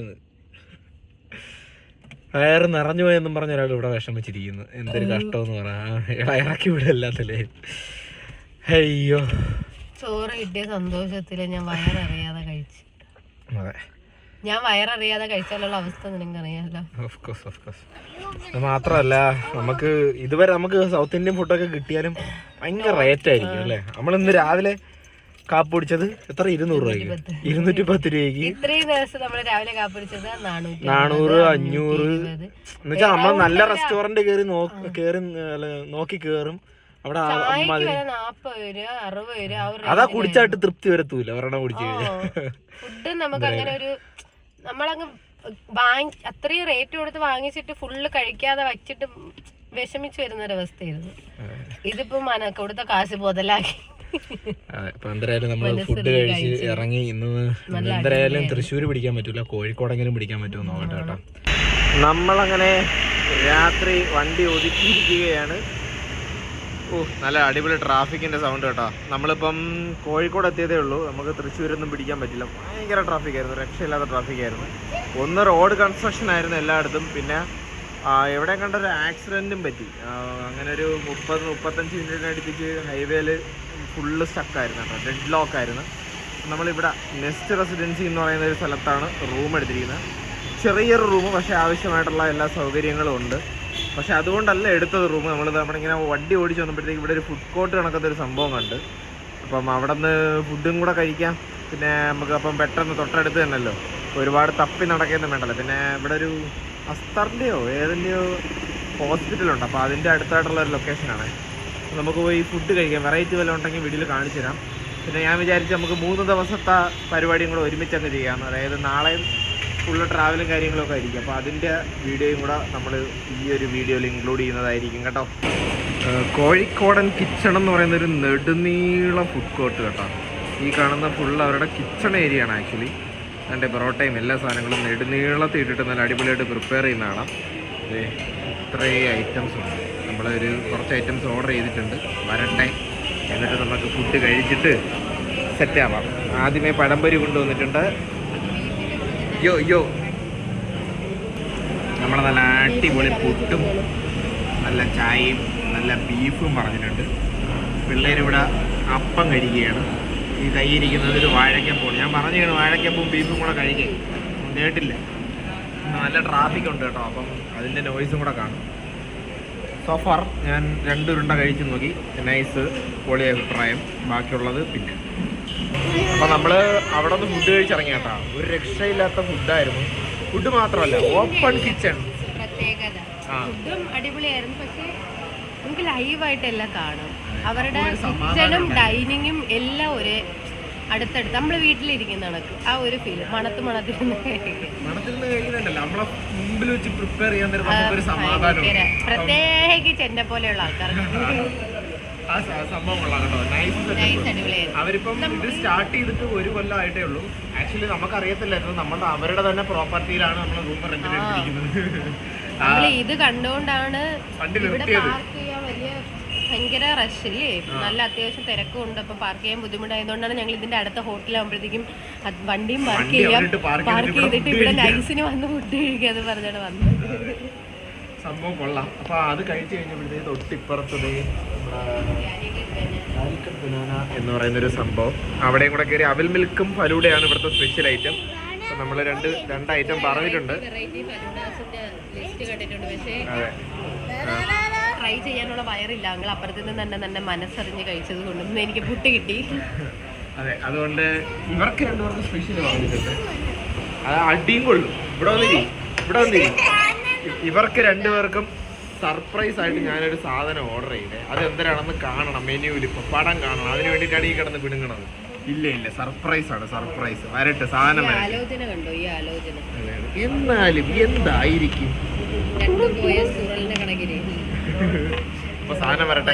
[SPEAKER 1] വയറ് നിറഞ്ഞു പോയെന്നും പറഞ്ഞ ഒരാൾ ഇവിടെ വിഷമിച്ചിരിക്കുന്നു. എന്തൊരു കഷ്ടമെന്ന് പറയാ, ഇറക്കി വിടല്ലാത്തല്ലേ. അയ്യോ,
[SPEAKER 2] ചോറ് കിട്ടിയ സന്തോഷത്തില് ഞാൻ വയററിയാതെ കഴിച്ചു.
[SPEAKER 1] അതെ,
[SPEAKER 2] ഞാൻ വയററിയാതെ കഴിച്ചാലുള്ള അവസ്ഥ നിനക്കറിയാലോ.
[SPEAKER 1] അത് മാത്രമല്ല, നമുക്ക് ഇതുവരെ നമുക്ക് സൗത്ത് ഇന്ത്യൻ ഫുഡൊക്കെ കിട്ടിയാലും ഭയങ്കര റേറ്റ് ആയിരിക്കും അല്ലേ. നമ്മളിന്ന് രാവിലെ കാപ്പ് പിടിച്ചത് എത്ര? 200 രൂപയ്ക്ക്, 210 രൂപയ്ക്ക്.
[SPEAKER 2] ഇത്രയും ദിവസം നമ്മള് രാവിലെ കാപ്പ് പിടിച്ചത്
[SPEAKER 1] 400, 500 എന്നുവെച്ചാൽ നമ്മൾ നല്ല റെസ്റ്റോറന്റ് കയറി നോക്കി കേറും. അവിടെ
[SPEAKER 2] 40 രൂപ 60 രൂപ.
[SPEAKER 1] അതാ കുടിച്ചായിട്ട് തൃപ്തി വരത്തൂല ഒരെണ്ണം കുടിച്ചു.
[SPEAKER 2] ഫുഡ് നമുക്ക് അങ്ങനെ ഒരു നമ്മളങ്ങ് അത്രയും റേറ്റ് കൊടുത്ത് വാങ്ങിച്ചിട്ട് ഫുള്ള് കഴിക്കാതെ വച്ചിട്ട് വിഷമിച്ച് വരുന്നൊരവസ്ഥയായിരുന്നു. ഇതിപ്പോ കൊടുത്ത കാശ് മുതലാക്കി.
[SPEAKER 1] എന്തായാലും നമ്മൾ ഫുഡ് കഴിച്ച് ഇറങ്ങി. ഇന്ന് എന്തായാലും തൃശ്ശൂർ പിടിക്കാൻ പറ്റൂല, കോഴിക്കോടെങ്കിലും പിടിക്കാൻ പറ്റുമോ നോക്കട്ടെ കേട്ടോ. നമ്മളങ്ങനെ രാത്രി വണ്ടി ഒതുക്കിയിരിക്കുകയാണ്. നല്ല അടിപൊളി ട്രാഫിക്കിന്റെ സൗണ്ട് കേട്ടോ. നമ്മളിപ്പം കോഴിക്കോട് എത്തിയതേ ഉള്ളൂ. നമുക്ക് തൃശ്ശൂരൊന്നും പിടിക്കാൻ പറ്റില്ല, ഭയങ്കര ട്രാഫിക്കായിരുന്നു, രക്ഷയില്ലാത്ത ട്രാഫിക്കായിരുന്നു. ഒന്ന് റോഡ് കൺസ്ട്രക്ഷൻ ആയിരുന്നു എല്ലായിടത്തും, പിന്നെ എവിടെ കണ്ടൊരു ആക്സിഡൻറ്റും പറ്റി. അങ്ങനെ ഒരു 30-35 മിനിറ്റിനടുപ്പിച്ച് ഹൈവേയിൽ ഫുള്ള് സ്റ്റക്കായിരുന്നു കേട്ടോ, ഡെഡ് ലോക്കായിരുന്നു. നമ്മളിവിടെ നെസ്റ്റ് റെസിഡൻസി എന്ന് പറയുന്ന ഒരു സ്ഥലത്താണ് റൂം എടുത്തിരിക്കുന്നത്. ചെറിയൊരു റൂം, പക്ഷേ ആവശ്യമായിട്ടുള്ള എല്ലാ സൗകര്യങ്ങളും ഉണ്ട്. പക്ഷെ അതുകൊണ്ടല്ല എടുത്തത് റൂം. നമ്മളിങ്ങനെ വണ്ടി ഓടിച്ച് വന്നപ്പോഴത്തേക്ക് ഇവിടെ ഒരു ഫുഡ് കോർട്ട് കണക്കത്തെ ഒരു സംഭവം കണ്ട്. അപ്പം അവിടെ നിന്ന് ഫുഡും കൂടെ കഴിക്കാം. പിന്നെ നമുക്ക് അപ്പം പെട്ടെന്ന് തൊട്ടടുത്ത് തന്നെയല്ലോ, ഒരുപാട് തപ്പി നടക്കുകയൊന്നും വേണ്ടല്ലോ. പിന്നെ ഇവിടെ ഒരു അസ്തറിൻ്റെയോ ഏതിൻ്റെയോ ഹോസ്പിറ്റലുണ്ട്, അപ്പോൾ അതിൻ്റെ അടുത്തായിട്ടുള്ള ഒരു ലൊക്കേഷനാണ്. നമുക്ക് പോയി ഫുഡ് കഴിക്കാം. വെറൈറ്റി വല്ലതും ഉണ്ടെങ്കിൽ വീഡിയോയിൽ കാണിച്ചു തരാം. പിന്നെ ഞാൻ വിചാരിച്ച് നമുക്ക് 3 ദിവസത്തെ പരിപാടിയും കൂടെ ഒരുമിച്ചങ്ങ് ചെയ്യാം. അതായത് നാളെയും ഫുള്ള് ട്രാവലും കാര്യങ്ങളൊക്കെ ആയിരിക്കും. അപ്പോൾ അതിൻ്റെ വീഡിയോയും കൂടെ നമ്മൾ ഈ ഒരു വീഡിയോയിൽ ഇൻക്ലൂഡ് ചെയ്യുന്നതായിരിക്കും കേട്ടോ. കോഴിക്കോടൻ കിച്ചൺ എന്ന് പറയുന്നൊരു നെടുനീള ഫുഡ് കോർട്ട് കേട്ടോ. ഈ കാണുന്ന ഫുള്ള് അവരുടെ കിച്ചൺ ഏരിയ ആണ് ആക്ച്വലി. അതിൻ്റെ പൊറോട്ടയും എല്ലാ സാധനങ്ങളും നെടുനീളത്തിൽ ഇട്ടിട്ട് നല്ല അടിപൊളിയായിട്ട് പ്രിപ്പയർ ചെയ്യുന്നതാണ്. ഇത്രയും ഐറ്റംസ് ഉണ്ട്. നമ്മളൊരു കുറച്ച് ഐറ്റംസ് ഓർഡർ ചെയ്തിട്ടുണ്ട്, വരട്ടെ. എന്നിട്ട് നമുക്ക് ഫുഡ് കഴിച്ചിട്ട് സെറ്റ് ആവാം. ആദ്യമേ പഴംപൊരി കൊണ്ടുവന്നിട്ടുണ്ട്. യോ നമ്മളെ നല്ല അടിപൊളി പുട്ടും നല്ല ചായയും നല്ല ബീഫും പറഞ്ഞിട്ടുണ്ട്. പിള്ളേരിവിടെ അപ്പം കഴിക്കുകയാണ്. ഈ കൈയിരിക്കുന്നത് ഒരു വാഴയ്ക്കപ്പവും. ഞാൻ പറഞ്ഞു വാഴയ്ക്കപ്പവും ബീഫും കൂടെ കഴിക്കേ, കേട്ടില്ല. നല്ല ട്രാഫിക് ഉണ്ട് കേട്ടോ, അപ്പം അതിൻ്റെ നോയ്സും കൂടെ കാണും. സോഫാർ ഞാൻ 2 ഉരുണ്ട കഴിച്ച് നോക്കി, നൈസ്, പൊളി അഭിപ്രായം. ബാക്കിയുള്ളത് പിന്നെ. അപ്പം നമ്മൾ അവിടെ നിന്ന് ഫുഡ് കഴിച്ചിറങ്ങി കേട്ടോ. ഒരു രക്ഷയില്ലാത്ത ഫുഡായിരുന്നു. ഫുഡ് മാത്രമല്ല, ഓപ്പൺ കിച്ചൺ
[SPEAKER 2] പ്രത്യേകത. ഫുഡും അടിപൊളിയായിരുന്നു. പക്ഷേ നമുക്ക് ലൈവായിട്ടെല്ലാം കാണാം. അവരുടെ കിച്ചണും ഡൈനിങ്ങും എല്ലാം ഒരേ അടുത്തടുത്ത് നമ്മള് വീട്ടിലിരിക്കുന്ന കണക്ക് ആ ഒരു ഫീല്. മണത്തിരുന്ന്
[SPEAKER 1] കഴിക്കുന്നുണ്ടല്ലോ, നമ്മളെ മുമ്പിൽ വെച്ച് പ്രിപ്പയർ ചെയ്യാൻ ഒരു സമാധാനം.
[SPEAKER 2] പ്രത്യേകിച്ച് എന്നെ പോലെയുള്ള ആൾക്കാർക്ക്
[SPEAKER 1] സംഭവം കൊള്ളാം കേട്ടോ. നൈസ്. അവരിപ്പം ഇത് സ്റ്റാർട്ട് ചെയ്തിട്ട് 1 കൊല്ലം ആയിട്ടേ ഉള്ളൂ. ആക്ച്വലി നമുക്കറിയത്തില്ലായിരുന്നു, അവരുടെ തന്നെ പ്രോപ്പർട്ടിയിലാണ് നമ്മൾ റൂം റെന്റിന് എടുത്തിരിക്കുന്നത്.
[SPEAKER 2] ഇത് കണ്ടുകൊണ്ടാണ് ഇവിടെ പാർക്ക് ചെയ്യാൻ വലിയ ഭയങ്കര റഷ് ഇല്ലേ, നല്ല അത്യാവശ്യം തിരക്കും ഉണ്ട്. അപ്പൊ പാർക്ക് ചെയ്യാൻ ബുദ്ധിമുട്ടായതുകൊണ്ടാണ് ഞങ്ങൾ ഇതിന്റെ അടുത്ത ഹോട്ടലാകുമ്പോഴത്തേക്കും വണ്ടിയും പാർക്ക് ചെയ്തിട്ട് ഇവിടെ നൈസിന് വന്ന് ഫുഡ് കഴിക്കാന്ന് പറഞ്ഞാണ് വന്നത്.
[SPEAKER 1] സംഭവം കൊള്ളാം. അപ്പോൾ അത് കഴിച്ച് കഴിഞ്ഞപ്പോഴത്തേക്ക് തൊട്ടിപ്പുറത്തത് കാലിക്കറ്റ് ബനാന എന്ന് പറയുന്നൊരു സംഭവം, അവിടെയും കൂടെ കയറി അവിൽ മിൽക്കും ഫലൂഡയാണ് ഇവിടുത്തെ സ്പെഷ്യൽ ഐറ്റം. അപ്പോൾ നമ്മൾ രണ്ട് ഐറ്റം പറഞ്ഞിട്ടുണ്ട്. അതെ,
[SPEAKER 2] ട്രൈ ചെയ്യാനുള്ള വയറില്ല, ഞങ്ങൾ അപ്പുറത്ത് നിന്ന് തന്നെ മനസ്സറിഞ്ഞ് കഴിച്ചത് കൊണ്ടൊന്നും എനിക്ക് പുട്ട് കിട്ടി.
[SPEAKER 1] അതെ, അതുകൊണ്ട് ഇവർക്ക് രണ്ടുപേർക്ക് സ്പെഷ്യൽ പറഞ്ഞിട്ടുണ്ട്. അത് അടിയും കൊള്ളും. ഇവിടെ വന്നിരി ഇവർക്ക് രണ്ടുപേർക്കും സർപ്രൈസ് ആയിട്ട് ഞാനൊരു സാധനം ഓർഡർ ചെയ്തേ. അത് എന്തിനാണെന്ന് കാണണം, മെനുവിൽ ഇപ്പോൾ പടം കാണണം. അതിന് വേണ്ടിയിട്ടാണ് ഈ കിടന്ന് പിടുങ്ങണത്. ഇല്ല, സർപ്രൈസ് ആണ്, സർപ്രൈസ്. വരട്ടെ, സാധനം
[SPEAKER 2] ആലോചന കണ്ടോ ഈ ആലോചന.
[SPEAKER 1] എന്നാലും എന്തായിരിക്കും അപ്പൊ സാധനം വരട്ടെ.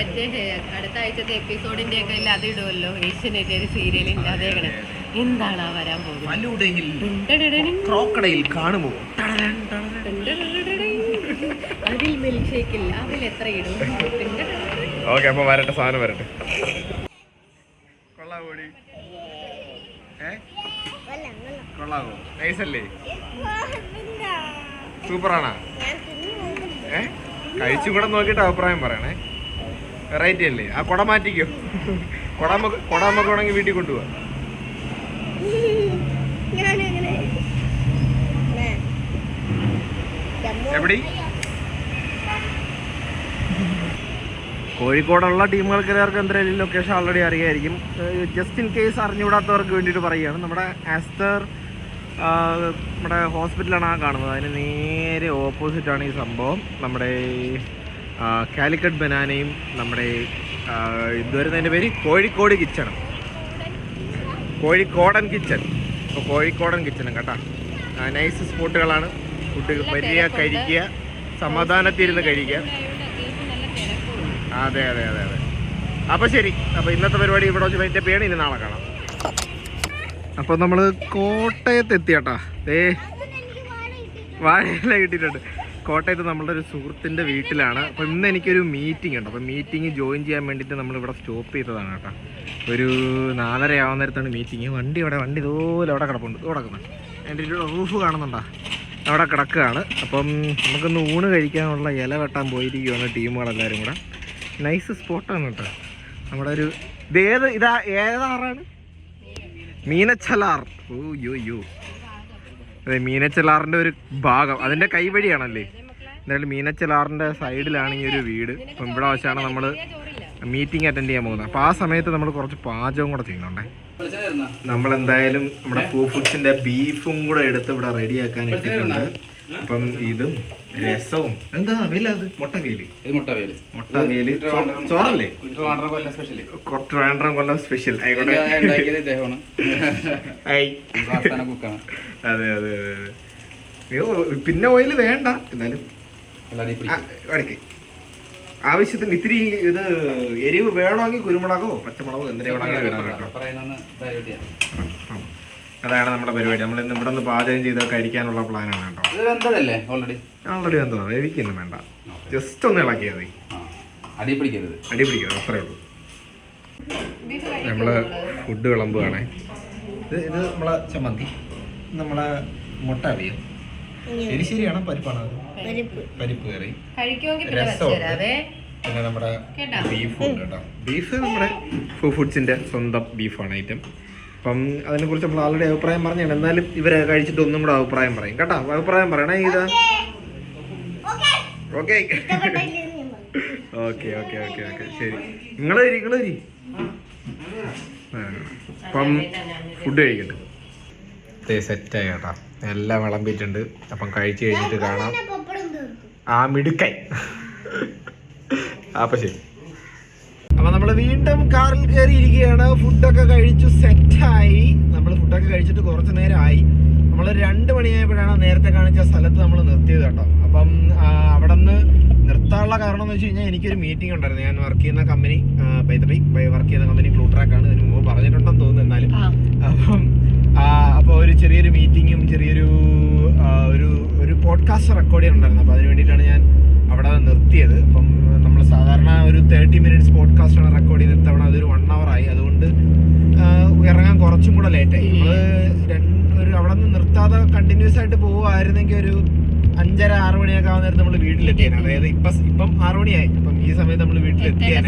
[SPEAKER 2] അടുത്ത ആഴ്ചത്തെ എപ്പിസോഡിന്റെ ഒക്കെ ഇല്ല അത് ഇടുമല്ലോ ഏഷ്യനെറ്റ് സീരിയലിൽ അതേ എന്താണ് വരാൻ പോകുന്നത്.
[SPEAKER 1] ക്രോക്കഡൈൽ കാണുമോ?
[SPEAKER 2] അതിൽ മിൽക്ക് ഷേക്ക് ഇല്ല, അതിൽ എത്ര ഇടും.
[SPEAKER 1] ഓക്കെ, അപ്പൊ വരട്ടെ, സാധനം വരട്ടെ. കൊള്ളാവോടി? കൊള്ളാവോ? നൈസല്ലേ? സൂപ്പറാണോ? കഴിച്ചു കൂടെ നോക്കിയിട്ട് അഭിപ്രായം പറയണേ. വെറൈറ്റി അല്ലേ? ആ കുട മാറ്റിക്കോ. കുട നമുക്ക് വേണമെങ്കിൽ വീട്ടിൽ കൊണ്ടുപോവാ. എവിടെ കോഴിക്കോടുള്ള ടീമുകൾക്ക് എല്ലാവർക്കും എന്തായാലും ലൊക്കേഷൻ ഓൾറെഡി അറിയായിരിക്കും. ജസ്റ്റ് ഇൻ കേസ് അറിഞ്ഞുകൂടാത്തവർക്ക് വേണ്ടിയിട്ട് പറയുകയാണ്. നമ്മുടെ ആസ്റ്റർ നമ്മുടെ ഹോസ്പിറ്റലാണ് ആ കാണുന്നത്. അതിന് നേരെ ഓപ്പോസിറ്റാണ് ഈ സംഭവം. നമ്മുടെ കാലിക്കറ്റ് ബനാനയും നമ്മുടെ ഇതുവരുന്നതിൻ്റെ പേര് കോഴിക്കോട് കിച്ചണും, കോഴിക്കോടൻ കിച്ചൺ. അപ്പോൾ കോഴിക്കോടൻ കിച്ചണും കേട്ടോ, നൈസ് സ്പോട്ടുകളാണ്. ഫുഡ് വരിക, കഴിക്കുക, സമാധാനത്തിരുന്ന് കഴിക്കുക. അതെ. അപ്പോൾ ശരി, അപ്പോൾ ഇന്നത്തെ പരിപാടി ഇവിടെ വെച്ച് അതിൻ്റെ പേര് ഇനി നാളെ കാണാം. അപ്പോൾ നമ്മൾ കോട്ടയത്ത് എത്തിയാട്ടാ. വാഴയില കിട്ടിയിട്ടുണ്ട്. കോട്ടയത്ത് നമ്മളുടെ ഒരു സുഹൃത്തിൻ്റെ വീട്ടിലാണ്. അപ്പോൾ ഇന്ന് എനിക്കൊരു മീറ്റിംഗ് ഉണ്ട്. അപ്പോൾ മീറ്റിംഗ് ജോയിൻ ചെയ്യാൻ വേണ്ടിയിട്ട് നമ്മളിവിടെ സ്റ്റോപ്പ് ചെയ്തതാണ് കേട്ടോ. ഒരു 4:30 ആവുന്ന നേരത്താണ് മീറ്റിംഗ്. വണ്ടി ഇതുപോലെ അവിടെ കിടപ്പുണ്ട്. കിടക്കുന്നത് എൻ്റെ ഒരു റൂഫ് കാണുന്നുണ്ടോ? അവിടെ കിടക്കുകയാണ്. അപ്പം നമുക്കൊന്ന് ഊണ് കഴിക്കാനുള്ള ഇല വെട്ടാൻ പോയിരിക്കുകയാണ് ടീമുകളെല്ലാവരും കൂടെ. നൈസ് സ്പോട്ടാണ് കേട്ടോ. നമ്മുടെ ഒരു ഏതാറാണ്? മീനച്ചലാർ. യോ അതെ, മീനച്ചലാറിൻ്റെ ഒരു ഭാഗം, അതിൻ്റെ കൈവഴിയാണല്ലേ. എന്തായാലും മീനച്ചലാറിൻ്റെ സൈഡിലാണ് ഈ ഒരു വീട്. അപ്പം ഇവിടെ വെച്ചാണ് നമ്മൾ മീറ്റിംഗ് അറ്റൻഡ് ചെയ്യാൻ പോകുന്നത്. അപ്പോൾ ആ സമയത്ത് നമ്മൾ കുറച്ച് പാചകം കൂടെ ചെയ്യുന്നുണ്ടേ. നമ്മളെന്തായാലും നമ്മുടെ ഫുഡ്സിൻ്റെ ബീഫും കൂടെ എടുത്ത് ഇവിടെ റെഡിയാക്കാൻ ഇട്ടിട്ടുണ്ട്. അപ്പം ഇതും രസവും എന്താ വില? അത് മുട്ടവേല് ചോറല്ലേ? ട്രിവാൻഡ്രം കൊല്ലം സ്പെഷ്യൽ ആയിക്കോട്ടെ. അതെ. പിന്നെ ഓയിൽ വേണ്ട, എന്നാലും അടയ്ക്ക് ആവശ്യത്തിന് ഇത്തിരി ഇത് എരിവ് വേണമെങ്കിൽ കുരുമുളകോ പച്ചമുളകോ എന്തിനാ വേണം കേട്ടോ. അതാണ് നമ്മുടെ പരിപാടി. നമ്മൾ ഇന്ന് ഇവിടെ നിന്ന് പാചകം ചെയ്ത് കഴിക്കാനുള്ള പ്ലാനാണ് കേട്ടോ. ഓൾറെഡി എന്തോ വേവിക്കൊന്നും വേണ്ട, ജസ്റ്റ് ഒന്ന് ഇളക്കിയാൽ മതി. അടി പിടിക്കരുത്, അത്രേ ഉള്ളൂ. നമ്മള് ഫുഡ് വിളമ്പുകയാണേ. ഇത് നമ്മളെ ചമ്മന്തി, നമ്മളെ മുട്ട അവിയൽ, എരിശ്ശേരിയാണോ പരിപ്പാണോ? പരിപ്പ് കറി, രസമുണ്ട്. പിന്നെ നമ്മുടെ ബീഫുണ്ട് കേട്ടോ. ബീഫ് നമ്മുടെ ഫുഡ്സിന്റെ സ്വന്തം ബീഫാണ് ഐറ്റം. അപ്പം അതിനെക്കുറിച്ച് നമ്മൾ ആൾറെഡി അഭിപ്രായം പറഞ്ഞാണ്. എന്നാലും ഇവരെ കഴിച്ചിട്ട് ഒന്നും കൂടെ അഭിപ്രായം പറയും കേട്ടോ. അഭിപ്രായം പറയണേ. ഇതാ ഓക്കെ ശരി. നിങ്ങൾ വരി. അപ്പം ഫുഡ് കഴിക്കട്ടെ. സെറ്റായി കേട്ടോ, എല്ലാം വിളമ്പിയിട്ടുണ്ട്. അപ്പം കഴിച്ച് കഴിഞ്ഞിട്ട് കാണാം. ആ മിടുക്കായി. അപ്പം ശരി. അപ്പം നമ്മൾ വീണ്ടും കാറിൽ കയറിയിരിക്കുകയാണ്. ഫുഡൊക്കെ കഴിച്ചു, സെറ്റായി. നമ്മൾ ഫുഡൊക്കെ കഴിച്ചിട്ട് കുറച്ച് നേരമായി. നമ്മൾ 2 മണിയായപ്പോഴാണ് നേരത്തെ കാണിച്ച സ്ഥലത്ത് നമ്മൾ നിർത്തിയത് കേട്ടോ. അപ്പം അവിടെ നിന്ന് നിർത്താനുള്ള കാരണം എന്ന് വെച്ച് കഴിഞ്ഞാൽ എനിക്കൊരു മീറ്റിംഗ് ഉണ്ടായിരുന്നു. ഞാൻ വർക്ക് ചെയ്യുന്ന കമ്പനി വർക്ക് ചെയ്യുന്ന കമ്പനി ബ്ലൂട്രാക്കാണ്. ഇതിന് മുമ്പ് പറഞ്ഞിട്ടുണ്ടെന്ന് തോന്നുന്നു. എന്നാലും അപ്പോൾ ഒരു ചെറിയൊരു മീറ്റിങ്ങും ചെറിയൊരു ഒരു പോഡ്കാസ്റ്റ് റെക്കോർഡ് ചെയ്യാനുണ്ടായിരുന്നു. അപ്പോൾ അതിന് വേണ്ടിയിട്ടാണ് ഞാൻ അവിടെ നിർത്തിയത്. അപ്പം നമ്മൾ സാധാരണ ഒരു 30 മിനിറ്റ്സ് പോഡ്കാസ്റ്റാണ് റെക്കോർഡ് ചെയ്ത് തവണ അതൊരു 1 hour ആയി. അതുകൊണ്ട് ഇറങ്ങാൻ കുറച്ചും കൂടെ ലേറ്റായി. നമ്മൾ അവിടെ നിന്ന് നിർത്താതെ കണ്ടിന്യൂസ് ആയിട്ട് പോവുമായിരുന്നെങ്കിൽ ഒരു 5:30-6 മണിയൊക്കെ ആവുന്ന നേരത്ത് നമ്മൾ വീട്ടിലെത്തിയാണ്. അതായത് ഇപ്പം 6 മണിയായി. അപ്പം ഈ സമയത്ത് നമ്മൾ വീട്ടിലെത്തിയാണ്,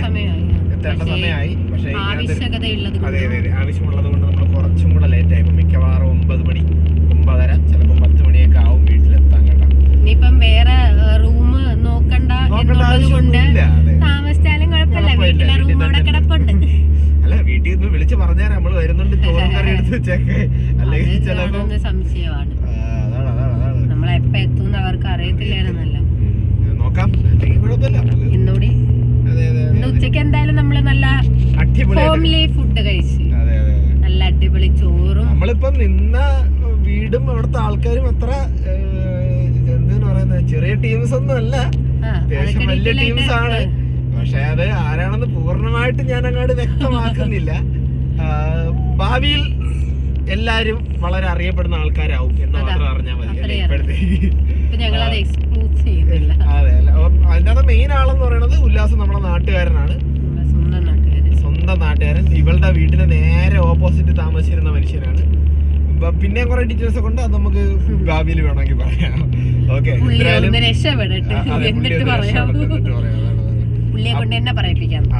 [SPEAKER 1] എത്തേണ്ട സമയമായി. പക്ഷേ അതെ ആവശ്യമുള്ളത് കൊണ്ട് നമ്മൾ കുറച്ചും കൂടെ ലേറ്റ് ആയി. ഇപ്പം മിക്കവാറും 9 മണി 9:30 ചിലപ്പോൾ 10 മണിയൊക്കെ ആവും വീട്ടിലെത്താൻ കേട്ടോ.
[SPEAKER 2] ഇനിയിപ്പം വേറെ റൂം നോക്കണ്ട ആവശ്യമൊന്നുമില്ല.
[SPEAKER 1] അല്ല വീട്ടിൽ നിന്ന് വിളിച്ച് പറഞ്ഞാൽ നമ്മൾ വരുന്നുണ്ട് ചോറും കറി എടുത്ത് വെച്ചേക്കെ, അല്ലെങ്കിൽ ചിലപ്പോ
[SPEAKER 2] സംശയമാണ്. നമ്മളെപ്പോ എത്തുന്ന അവർക്ക് അറിയത്തില്ലായിരുന്നല്ലോ.
[SPEAKER 1] നോക്കാം, കുഴപ്പമില്ല.
[SPEAKER 2] ഇന്നൂടി ഇന്ന് ഉച്ചക്ക് എന്തായാലും നമ്മള് നല്ല ഹോംലി ഫുഡ് കഴിച്ച്, നല്ല അടിപൊളി ചോറും.
[SPEAKER 1] നമ്മളിപ്പം നിന്ന വീടും അവിടുത്തെ ആൾക്കാരും അത്ര എന്തെന്ന് പറയുന്നത് ചെറിയ ടീംസ് ഒന്നും അല്ല, അത്യാവശ്യം വലിയ ടീംസ് ആണ്. പക്ഷെ അത് ആരാണെന്ന് പൂർണ്ണമായിട്ട് ഞാൻ അങ്ങോട്ട് വ്യക്തമാക്കുന്നില്ല. ഭാവിയിൽ എല്ലാരും വളരെ അറിയപ്പെടുന്ന ആൾക്കാരാവും എന്ന് മാത്രം അറിഞ്ഞാൽ മതി. അതെ, അതിന്റെ മെയിൻ ആളെന്ന് പറയുന്നത് ഉല്ലാസം നമ്മുടെ നാട്ടുകാരനാണ്, സ്വന്തം നാട്ടുകാരൻ. ഇവളുടെ വീട്ടിന് നേരെ ഓപ്പോസിറ്റ് താമസിച്ചിരുന്ന മനുഷ്യനാണ്. പിന്നെ കുറെ ഡീറ്റെയിൽസ് ഒക്കെ ഉണ്ട്, അത് നമുക്ക് ഭാവിയിൽ വേണമെങ്കിൽ പറയാം. ഓക്കെ,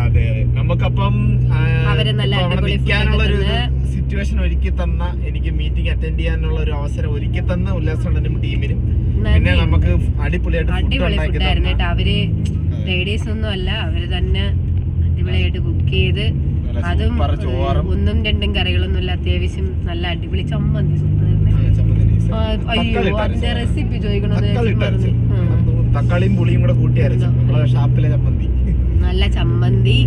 [SPEAKER 1] അതെ നമുക്കപ്പം നിൽക്കാനുള്ള ഒരു സിറ്റുവേഷൻ ഒരുക്കി തന്ന, എനിക്ക് മീറ്റിംഗ് അറ്റൻഡ് ചെയ്യാനുള്ള ഒരു അവസരം ഒരുക്കി തന്ന ഉല്ലാസണ്ണനും ടീമിനും, പിന്നെ നമുക്ക് അടിപൊളിയായിട്ട്
[SPEAKER 2] അവര് ലേഡീസ് ഒന്നും അല്ല, അവര് തന്നെ അടിപൊളിയായിട്ട് കുക്ക് ചെയ്ത്, അതും 1ഉം 2ഉം കറികളൊന്നും ഇല്ല, അത്യാവശ്യം നല്ല അടിപൊളി ചമ്മന്തി. റെസിപ്പി ചോദിക്കണത്
[SPEAKER 1] തക്കാളിയും പുളിയും കൂടെ കൂട്ടി അരച്ചു നമ്മളെ ഷാപ്പിലെ ചമ്മന്തി.
[SPEAKER 2] നല്ല ചമ്മന്തി,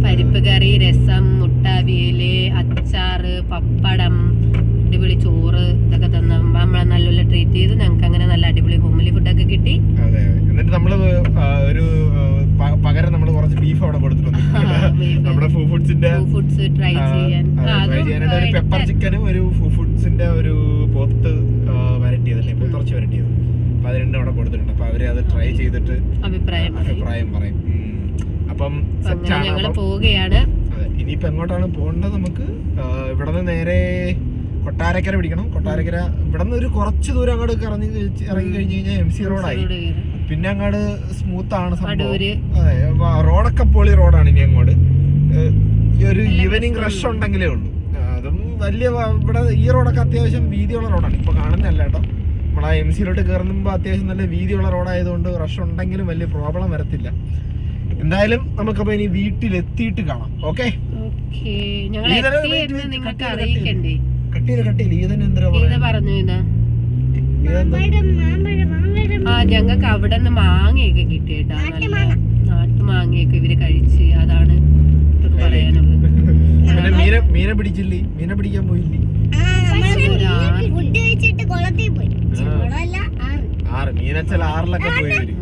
[SPEAKER 2] പരിപ്പ് കറി, രസം, മുട്ടാവിയല്, അച്ചാറ്, പപ്പടം, അടിപൊളി ചോറ്, ഇതൊക്കെ തന്ന നമ്മളെ നല്ലപോലെ ട്രീറ്റ് ചെയ്ത് ഞങ്ങൾക്ക് അങ്ങനെ നല്ല അടിപൊളി ഹോംലി ഫുഡൊക്കെ കിട്ടി.
[SPEAKER 1] അതെ, എന്നിട്ട് നമ്മള് ഒരു പകരം നമ്മള് കുറച്ച് ബീഫ് അവിടെ കൊടുത്തിട്ടുണ്ട്. നമ്മുടെ ഫുഡ്സ് ട്രൈ ചെയ്യാനായിട്ട് ഒരു പെപ്പർ ചിക്കനും ഒരു ഫുഡ്സിന്റെ ഒരു പോത്ത് വരട്ടിയതല്ലേ, പോത്തിറച്ചി വരട്ടിയത്, അപ്പൊ അത് രണ്ടും അവിടെ കൊടുത്തിട്ടുണ്ട്. അപ്പൊ അവര് അത് ട്രൈ ചെയ്തിട്ട് അഭിപ്രായം പറയും. അപ്പം
[SPEAKER 2] ഞങ്ങള് പോവുകയാണ്.
[SPEAKER 1] ഇനിയിപ്പോ എങ്ങോട്ടാണ് പോകേണ്ടത്? നമുക്ക് ഇവിടെ നിന്ന് നേരെ കൊട്ടാരക്കര പിടിക്കണം. കൊട്ടാരക്കര ഇവിടെ നിന്ന് ഒരു കുറച്ച് ദൂരം അങ്ങോട്ട് ഇറങ്ങി കഴിഞ്ഞ് കഴിഞ്ഞാൽ MC റോഡായി. പിന്നെ അങ്ങോട്ട് സ്മൂത്ത് ആണ് സംഭവം. അതെ, റോഡൊക്കെ പൊളി റോഡാണ്. ഇനി അങ്ങോട്ട് ഈ ഒരു ഈവനിങ് റഷ് ഉണ്ടെങ്കിലേ ഉള്ളൂ. അതും വലിയ ഇവിടെ ഈ റോഡൊക്കെ അത്യാവശ്യം വീതിയുള്ള റോഡാണ്. ഇപ്പൊ കാണുന്നല്ല കേട്ടോ, നമ്മളെ MC-ലോട്ട് കയറുമ്പോൾ അത്യാവശ്യം നല്ല വീതിയുള്ള റോഡായതുകൊണ്ട് റഷ് ഉണ്ടെങ്കിലും വലിയ പ്രോബ്ലം വരത്തില്ല. എന്തായാലും നമുക്കപ്പോ ഇനി വീട്ടിലെത്തിയിട്ട് കാണാം. ഓക്കെ, കട്ടിയില്ല ഈ തന്നെ എന്താ
[SPEAKER 2] ഞങ്ങൾക്ക് അവിടെ നിന്ന് മാങ്ങയൊക്കെ കിട്ടിയിട്ടാ, നല്ല നാട്ടു മാങ്ങയൊക്കെ ഇവര് കഴിച്ച്, അതാണ് പറയാനുള്ളത്.
[SPEAKER 1] മീനെ പിടിച്ചില്ലേ? മീനെ പിടിക്കാൻ പോയില്ലേ? 6 മീനച്ചൽ 6ലൊക്കെ പോയി വരും.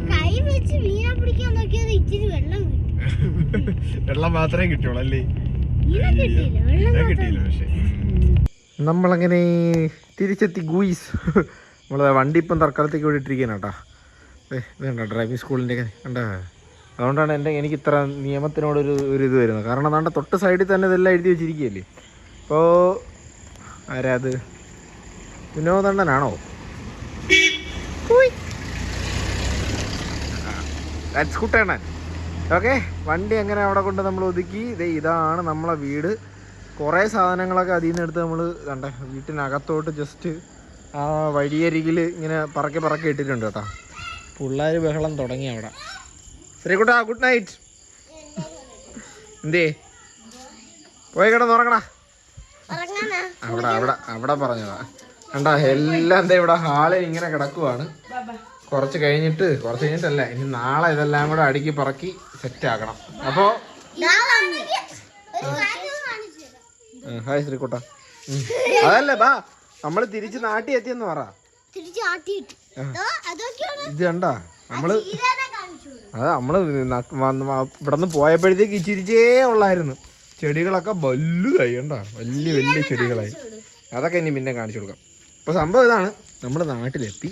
[SPEAKER 1] വെള്ളം മാത്രമേ കിട്ടിയോളൂ അല്ലേ? കിട്ടിയില്ല. പക്ഷെ നമ്മളങ്ങനെ തിരിച്ചെത്തി ഗൂയിസ്. നമ്മളെ വണ്ടി ഇപ്പം തൽക്കാലത്തേക്ക് ഇവിടെ ഇട്ടിരിക്കുകയാണ് കേട്ടോ. ഇതുണ്ടോ ഡ്രൈവിംഗ് സ്കൂളിൻ്റെ ഒക്കെ കണ്ട. അതുകൊണ്ടാണ് എനിക്ക് ഇത്ര നിയമത്തിനോടൊരു ഇത് വരുന്നത്. കാരണം അതാണ്ട് തൊട്ട് സൈഡിൽ തന്നെ ഇതെല്ലാം എഴുതി വെച്ചിരിക്കുകയല്ലേ. അപ്പോൾ ആരാ അത്? വിനോദണ്ണനാണോ? കുട്ടേണ്ണൻ. ഓക്കെ, വണ്ടി അങ്ങനെ അവിടെ കൊണ്ട് നമ്മൾ ഒതുക്കി. ഇതാണ് നമ്മളെ വീട്. കുറേ സാധനങ്ങളൊക്കെ അതിൽ നിന്ന് എടുത്ത് നമ്മൾ കണ്ട വീട്ടിനകത്തോട്ട് ജസ്റ്റ് ആ വഴിയരികിൽ ഇങ്ങനെ പറക്കെ ഇട്ടിട്ടുണ്ട് കേട്ടോ. പിള്ളേർ ബഹളം തുടങ്ങി അവിടെ. ശ്രീകുട്ടാ, ഗുഡ് നൈറ്റ്. എന്തേ പോയി കിടന്നുറങ്ങടാ. അവിടെ പറഞ്ഞതാ കണ്ടാ. എല്ലാം എന്താ ഇവിടെ ഹാളിൽ ഇങ്ങനെ കിടക്കുവാണ്. കുറച്ച് കഴിഞ്ഞിട്ടല്ല, ഇനി നാളെ ഇതെല്ലാം കൂടെ അടുക്കി പറക്കി സെറ്റ് ആക്കണം. അപ്പോ ഹായ് ശ്രീകുട്ട. അതല്ലേ ബാ, നമ്മള് തിരിച്ച് നാട്ടി എത്തിയെന്ന് പറ. ഇത് കണ്ടാ നമ്മള് ഇവിടെ നിന്ന് പോയപ്പോഴത്തേക്ക് ഇച്ചിരിച്ചേ ഉള്ളായിരുന്നു. ചെടികളൊക്കെ വലുതായി കണ്ടാ, വലിയ ചെടികളായി. അതൊക്കെ ഇനി പിന്നെ കാണിച്ചു കൊടുക്കാം. ഇപ്പൊ സംഭവം ഇതാണ്, നമ്മള് നാട്ടിലെത്തി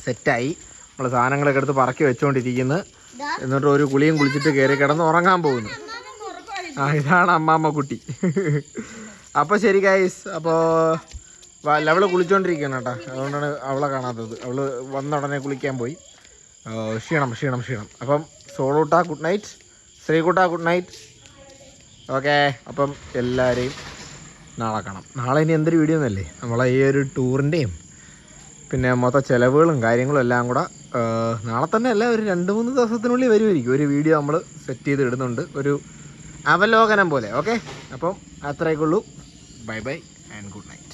[SPEAKER 1] സെറ്റായി. നമ്മൾ സാധനങ്ങളൊക്കെ എടുത്ത് പറക്കി വെച്ചോണ്ടിരിക്കുന്നു. എന്നിട്ട് ഒരു കുളിയും കുളിച്ചിട്ട് കയറി കിടന്ന് ഉറങ്ങാൻ പോകുന്നു. ഇതാണ് അമ്മാമ്മ കുട്ടി. അപ്പോൾ ശരി ഗൈസ്, അപ്പോൾ അവള് കുളിച്ചോണ്ടിരിക്കുകയാണ് കേട്ടോ, അതുകൊണ്ടാണ് അവളെ കാണാത്തത്. അവള് വന്ന ഉടനെ കുളിക്കാൻ പോയി. ക്ഷീണം. അപ്പം സോളൂട്ട ഗുഡ് നൈറ്റ്, ശ്രീകുട്ട ഗുഡ് നൈറ്റ്. ഓക്കെ, അപ്പം എല്ലാവരെയും നാളെ കാണാം. നാളെ ഇനി എന്തൊരു വീഡിയോ എന്നല്ലേ, നമ്മളെ ഈ ഒരു ടൂറിൻ്റെയും പിന്നെ മൊത്തം ചിലവുകളും കാര്യങ്ങളും എല്ലാം കൂടെ നാളെ തന്നെ അല്ല, ഒരു 2-3 ദിവസത്തിനുള്ളിൽ വരുമായിരിക്കും. ഒരു വീഡിയോ നമ്മൾ സെറ്റ് ചെയ്ത് ഇടുന്നുണ്ട്, ഒരു അവലോകനം പോലെ. ഓക്കെ, അപ്പം അത്രയൊക്കെ ഉള്ളൂ. Bye and good night.